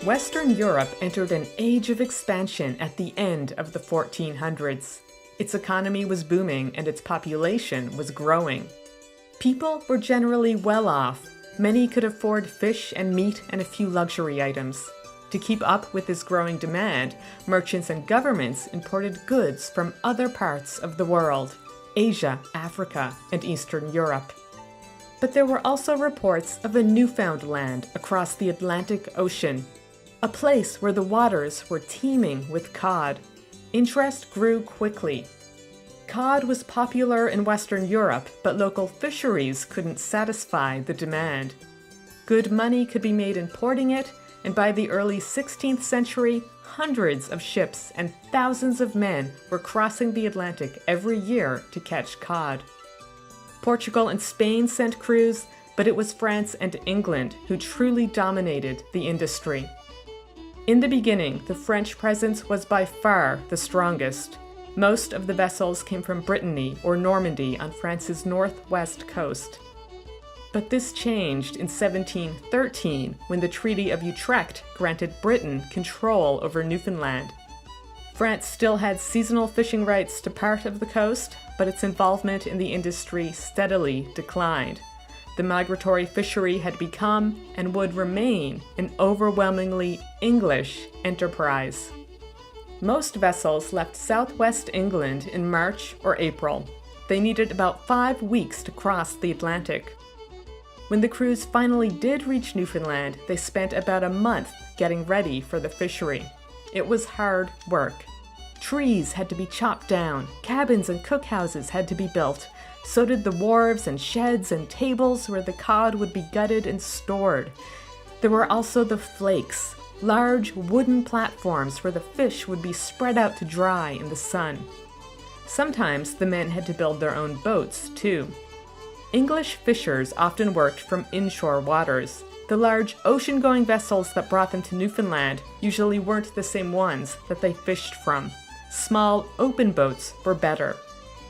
Western Europe entered an age of expansion at the end of the 1400s. Its economy was booming and its population was growing. People were generally well off. Many could afford fish and meat and a few luxury items. To keep up with this growing demand, merchants and governments imported goods from other parts of the world: Asia, Africa, and Eastern Europe. But there were also reports of a Newfoundland across the Atlantic Ocean, a place where the waters were teeming with cod. Interest grew quickly. Cod was popular in Western Europe, but local fisheries couldn't satisfy the demand. Good money could be made importing it, and by the early 16th century, hundreds of ships and thousands of men were crossing the Atlantic every year to catch cod. Portugal and Spain sent crews, but it was France and England who truly dominated the industry. In the beginning, the French presence was by far the strongest. Most of the vessels came from Brittany or Normandy on France's northwest coast. But this changed in 1713 when the Treaty of Utrecht granted Britain control over Newfoundland. France still had seasonal fishing rights to part of the coast, but its involvement in the industry steadily declined. The migratory fishery had become, and would remain, an overwhelmingly English enterprise. Most vessels left southwest England in March or April. They needed about 5 weeks to cross the Atlantic. When the crews finally did reach Newfoundland, they spent about a month getting ready for the fishery. It was hard work. Trees had to be chopped down, cabins and cookhouses had to be built. So did the wharves and sheds and tables where the cod would be gutted and stored. There were also the flakes, large wooden platforms where the fish would be spread out to dry in the sun. Sometimes the men had to build their own boats, too. English fishers often worked from inshore waters. The large ocean-going vessels that brought them to Newfoundland usually weren't the same ones that they fished from. Small, open boats were better.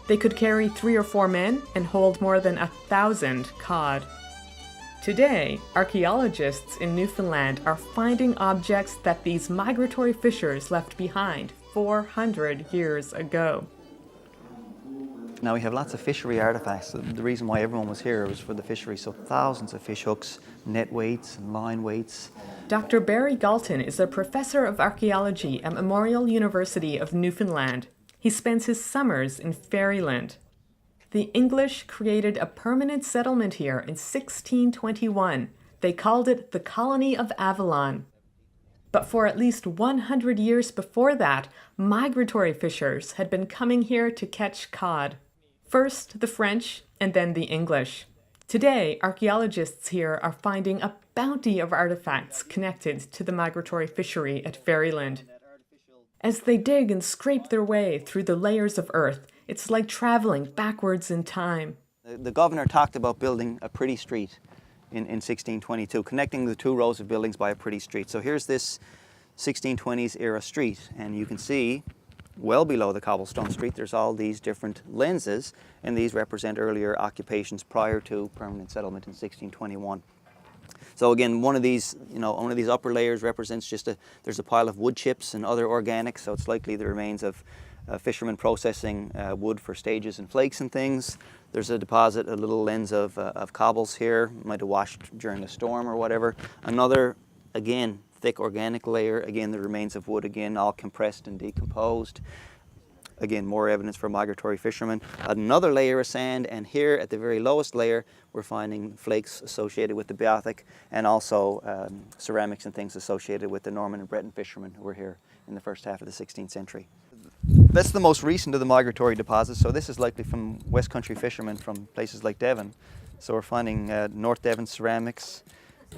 They could carry 3 or 4 men and hold more than 1,000 cod. Today, archaeologists in Newfoundland are finding objects that these migratory fishers left behind 400 years ago. Now we have lots of fishery artifacts. The reason why everyone was here was for the fishery, so thousands of fish hooks, net weights, and line weights. Dr. Barry Galton is a professor of archaeology at Memorial University of Newfoundland. He spends his summers in Fairyland. The English created a permanent settlement here in 1621. They called it the Colony of Avalon. But for at least 100 years before that, migratory fishers had been coming here to catch cod. First the French, and then the English. Today, archaeologists here are finding a bounty of artifacts connected to the migratory fishery at Fairyland. As they dig and scrape their way through the layers of earth, it's like traveling backwards in time. The governor talked about building a pretty street in 1622, connecting the 2 rows of buildings by a pretty street. So here's this 1620s era street, and you can see well below the cobblestone street there's all these different lenses, and these represent earlier occupations prior to permanent settlement in 1621. So again, one of these upper layers represents there's a pile of wood chips and other organics, so it's likely the remains of fishermen processing wood for stages and flakes and things. There's a deposit, a little lens of cobbles here, might have washed during a storm or whatever. Another, again, thick organic layer, again the remains of wood, again all compressed and decomposed. Again, more evidence for migratory fishermen. Another layer of sand, and here at the very lowest layer we're finding flakes associated with the Beothuk, and also ceramics and things associated with the Norman and Breton fishermen who were here in the first half of the 16th century. That's the most recent of the migratory deposits, so this is likely from West Country fishermen from places like Devon. So we're finding North Devon ceramics,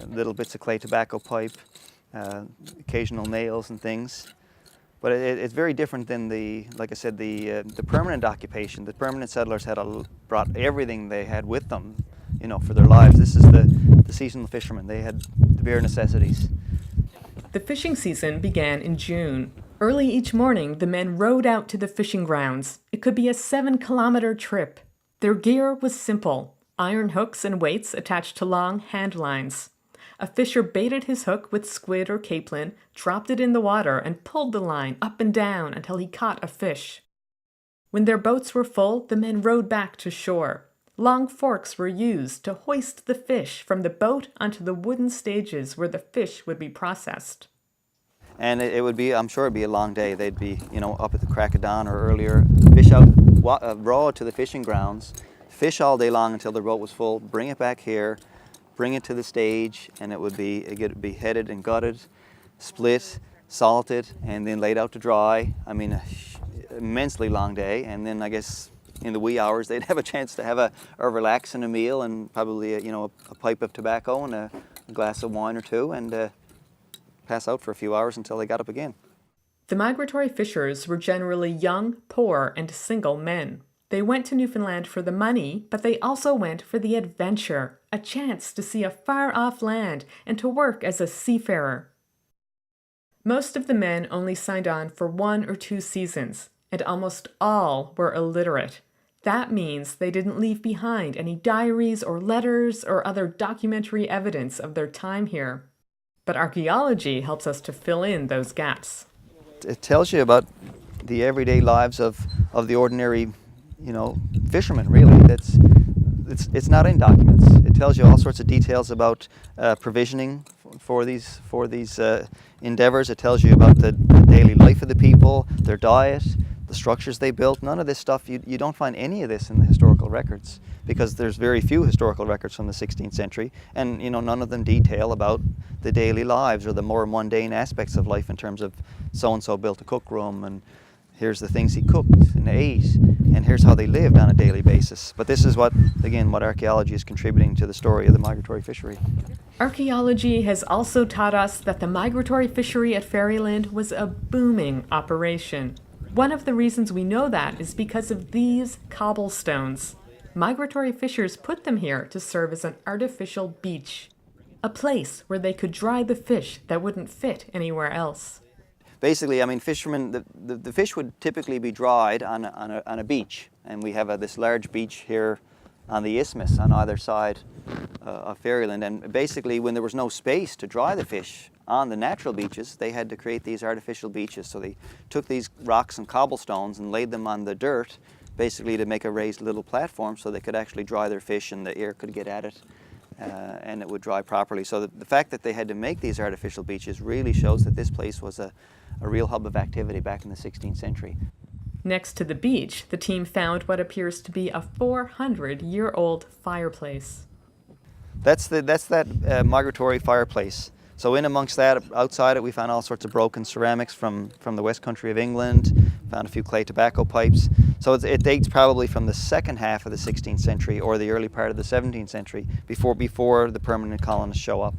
little bits of clay tobacco pipe, occasional nails and things. But it's very different than like I said, the permanent occupation. The permanent settlers had brought everything they had with them, for their lives. This is the seasonal fishermen. They had the bare necessities. The fishing season began in June. Early each morning, the men rowed out to the fishing grounds. It could be a 7-kilometer trip. Their gear was simple: iron hooks and weights attached to long hand lines. A fisher baited his hook with squid or capelin, dropped it in the water, and pulled the line up and down until he caught a fish. When their boats were full, the men rowed back to shore. Long forks were used to hoist the fish from the boat onto the wooden stages where the fish would be processed. And it would be, I'm sure it'd be a long day. They'd be, up at the crack of dawn or earlier, fish out raw to the fishing grounds, fish all day long until their boat was full, bring it back here, bring it to the stage, and it would be headed and gutted, split, salted, and then laid out to dry. I mean, immensely long day. And then I guess in the wee hours they'd have a chance to have a relax and a meal and probably a pipe of tobacco and a glass of wine or two, and pass out for a few hours until they got up again. The migratory fishers were generally young, poor, and single men. They went to Newfoundland for the money, but they also went for the adventure, a chance to see a far-off land and to work as a seafarer. Most of the men only signed on for 1 or 2 seasons, and almost all were illiterate. That means they didn't leave behind any diaries or letters or other documentary evidence of their time here. But archaeology helps us to fill in those gaps. It tells you about the everyday lives of the ordinary, fishermen, really. It's not in documents. It tells you all sorts of details about provisioning for these endeavors. It tells you about the daily life of the people, their diet, the structures they built. None of this stuff, you don't find any of this in the historical records, because there's very few historical records from the 16th century, and none of them detail about the daily lives or the more mundane aspects of life in terms of so-and-so built a cook room, and here's the things he cooked and ate, and here's how they lived on a daily basis. But this is what archaeology is contributing to the story of the migratory fishery. Archaeology has also taught us that the migratory fishery at Fairyland was a booming operation. One of the reasons we know that is because of these cobblestones. Migratory fishers put them here to serve as an artificial beach, a place where they could dry the fish that wouldn't fit anywhere else. Basically, fishermen, the fish would typically be dried on a beach, and we have this large beach here on the isthmus on either side of Fairyland. And basically, when there was no space to dry the fish on the natural beaches, they had to create these artificial beaches. So they took these rocks and cobblestones and laid them on the dirt, basically to make a raised little platform so they could actually dry their fish and the air could get at it, and it would dry properly. So the fact that they had to make these artificial beaches really shows that this place was a real hub of activity back in the 16th century. Next to the beach, the team found what appears to be a 400-year-old fireplace. That's that migratory fireplace. So in amongst that, outside it, we found all sorts of broken ceramics from the west country of England, found a few clay tobacco pipes. So it dates probably from the second half of the 16th century or the early part of the 17th century, before the permanent colonists show up.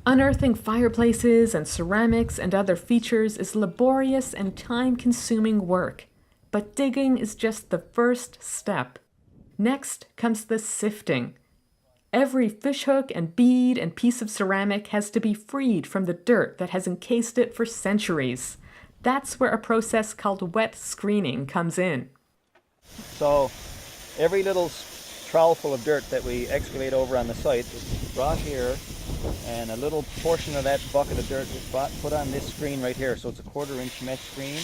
Unearthing fireplaces and ceramics and other features is laborious and time-consuming work, but digging is just the first step. Next comes the sifting. Every fishhook and bead and piece of ceramic has to be freed from the dirt that has encased it for centuries. That's where a process called wet screening comes in. So every little trowelful of dirt that we excavate over on the site is brought here, and a little portion of that bucket of dirt is put on this screen right here. So it's a 1/4-inch mesh screen,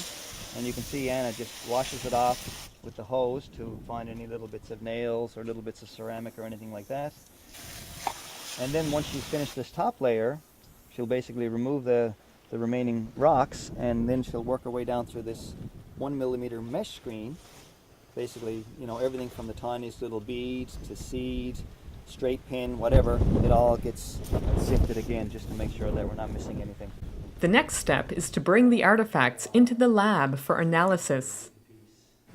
and you can see Anna just washes it off with the hose to find any little bits of nails or little bits of ceramic or anything like that. And then once she's finished this top layer, she'll basically remove the remaining rocks, and then she'll work her way down through this 1mm mesh screen. Basically, everything from the tiniest little beads to seed, straight pin, whatever, it all gets sifted again just to make sure that we're not missing anything. The next step is to bring the artifacts into the lab for analysis.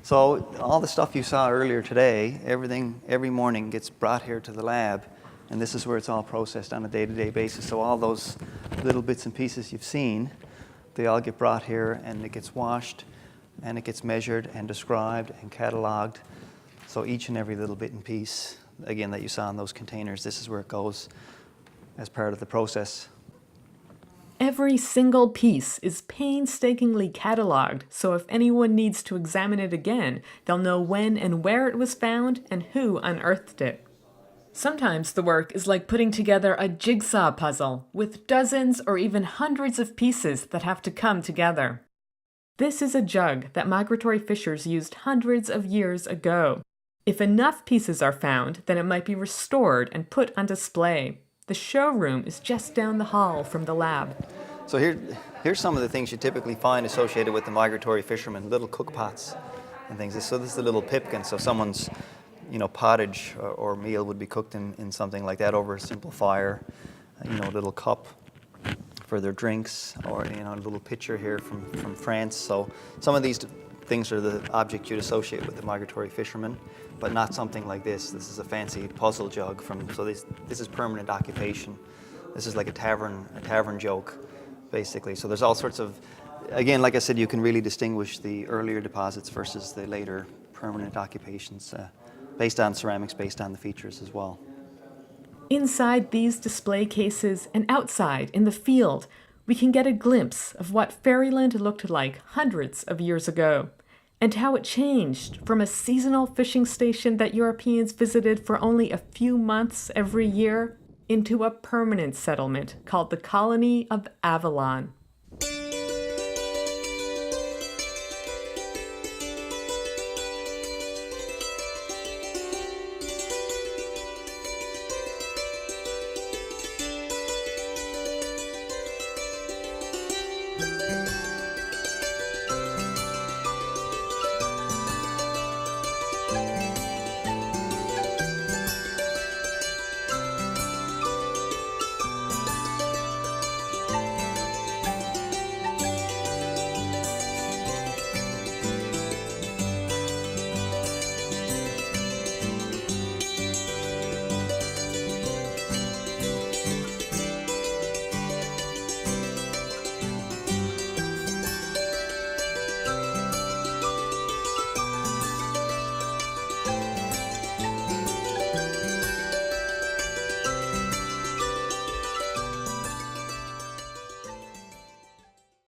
So all the stuff you saw earlier today, everything every morning gets brought here to the lab, and this is where it's all processed on a day-to-day basis. So all those little bits and pieces you've seen, they all get brought here, and it gets washed, and it gets measured and described and cataloged. So each and every little bit and piece, again, that you saw in those containers, this is where it goes as part of the process. Every single piece is painstakingly cataloged, so if anyone needs to examine it again, they'll know when and where it was found and who unearthed it. Sometimes the work is like putting together a jigsaw puzzle with dozens or even hundreds of pieces that have to come together. This is a jug that migratory fishers used hundreds of years ago. If enough pieces are found, then it might be restored and put on display. The showroom is just down the hall from the lab. So here's some of the things you typically find associated with the migratory fishermen, little cook pots and things. So this is the little pipkin, so someone's pottage or meal would be cooked in something like that over a simple fire. A little cup for their drinks, or a little pitcher here from France. So some of these things are the object you'd associate with the migratory fishermen, but not something like this. This is a fancy puzzle jug so this is permanent occupation. This is like a tavern joke, basically. So there's all sorts of, again, like I said, you can really distinguish the earlier deposits versus the later permanent occupations. Based on ceramics, based on the features as well. Inside these display cases and outside in the field, we can get a glimpse of what Fairyland looked like hundreds of years ago, and how it changed from a seasonal fishing station that Europeans visited for only a few months every year into a permanent settlement called the Colony of Avalon.